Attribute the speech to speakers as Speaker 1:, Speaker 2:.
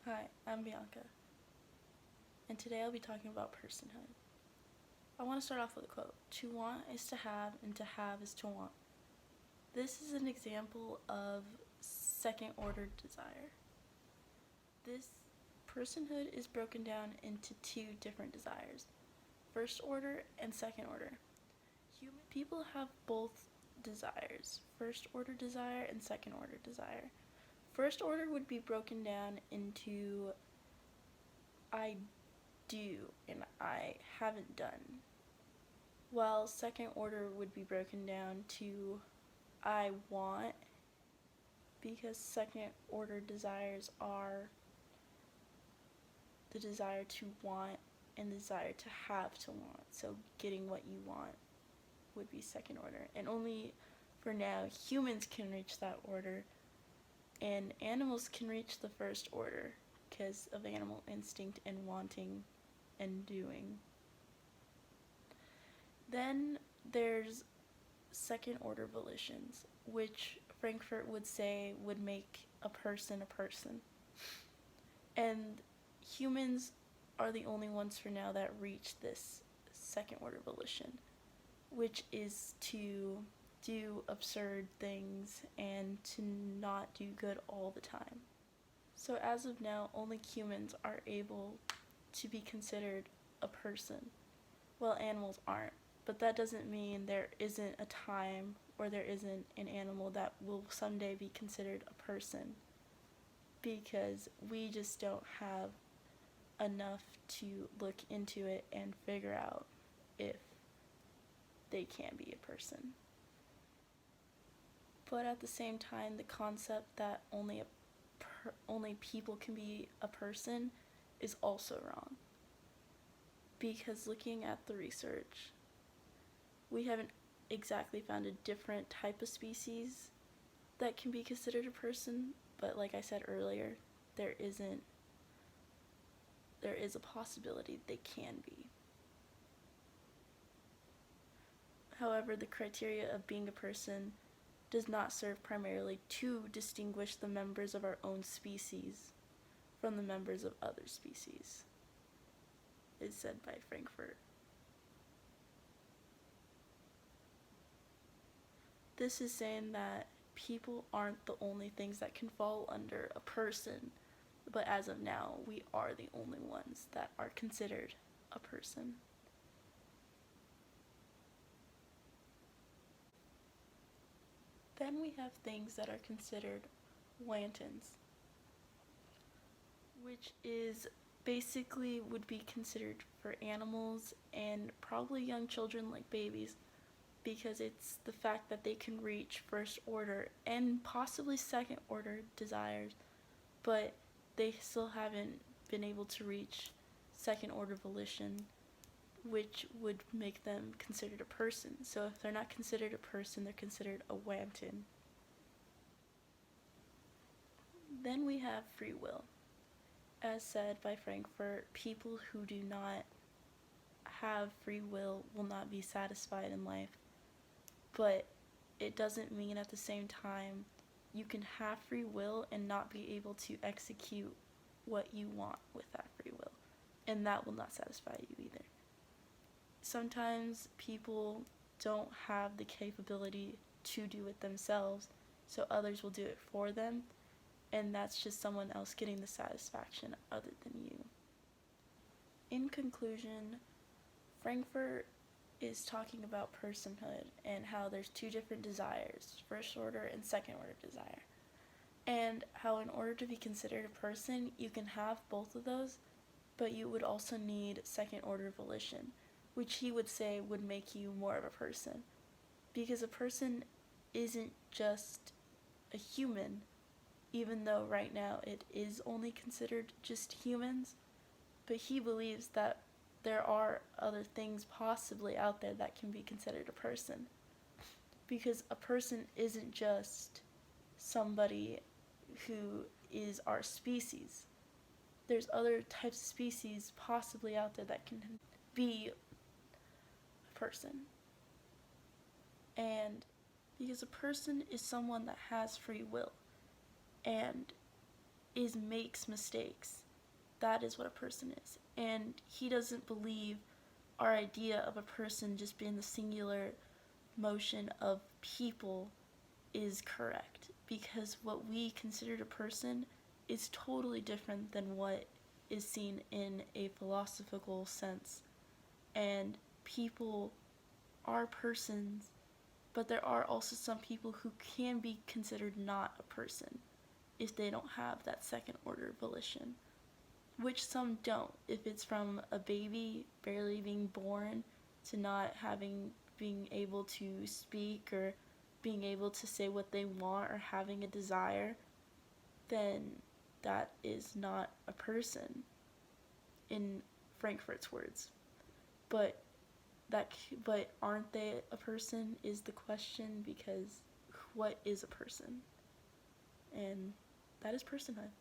Speaker 1: Hi, I'm Bianca, and today I'll be talking about personhood. I want to start off with a quote. To want is to have, and to have is to want. This is an example of second order desire. This personhood is broken down into two different desires, first order and second order. Human people have both desires, first order desire and second order desire. First order would be broken down into I do and I haven't done, while second order would be broken down to I want, because second order desires are the desire to want and the desire to have to want. So getting what you want would be second order. And only for now, humans can reach that order, and animals can reach the first order because of animal instinct and wanting and doing. Then there's second order volitions, which Frankfurt would say would make a person a person. And humans are the only ones for now that reach this second order volition, which is to do absurd things and to not do good all the time. So as of now, only humans are able to be considered a person, while animals aren't. But that doesn't mean there isn't a time or there isn't an animal that will someday be considered a person, because we just don't have enough to look into it and figure out if they can be a person. But at the same time, the concept that only people can be a person is also wrong, because looking at the research, we haven't exactly found a different type of species that can be considered a person, but like I said earlier, there is a possibility they can be. However, the criteria of being a person does not serve primarily to distinguish the members of our own species from the members of other species, is said by Frankfurt. This is saying that people aren't the only things that can fall under a person, but as of now, we are the only ones that are considered a person. Then we have things that are considered lantins, which is basically would be considered for animals and probably young children like babies, because it's the fact that they can reach first order and possibly second order desires, but they still haven't been able to reach second order volition, which would make them considered a person. So if they're not considered a person, they're considered a wanton. Then we have free will. As said by Frankfurt, people who do not have free will not be satisfied in life. But it doesn't mean at the same time you can have free will and not be able to execute what you want with that free will. And that will not satisfy you either. Sometimes people don't have the capability to do it themselves, so others will do it for them, and that's just someone else getting the satisfaction other than you. In conclusion, Frankfurt is talking about personhood and how there's two different desires, first order and second order desire. And how in order to be considered a person, you can have both of those, but you would also need second order volition, which he would say would make you more of a person. Because a person isn't just a human, even though right now it is only considered just humans, but he believes that there are other things possibly out there that can be considered a person. Because a person isn't just somebody who is our species. There's other types of species possibly out there that can be a person. And because a person is someone that has free will, and makes mistakes. That is what a person is. And he doesn't believe our idea of a person just being the singular motion of people is correct, because what we considered a person is totally different than what is seen in a philosophical sense. And people are persons, but there are also some people who can be considered not a person if they don't have that second order volition, which some don't. If it's from a baby barely being born to not being able to speak or being able to say what they want or having a desire, then that is not a person in Frankfurt's words. But but aren't they a person is the question, because what is a person? And that is personhood.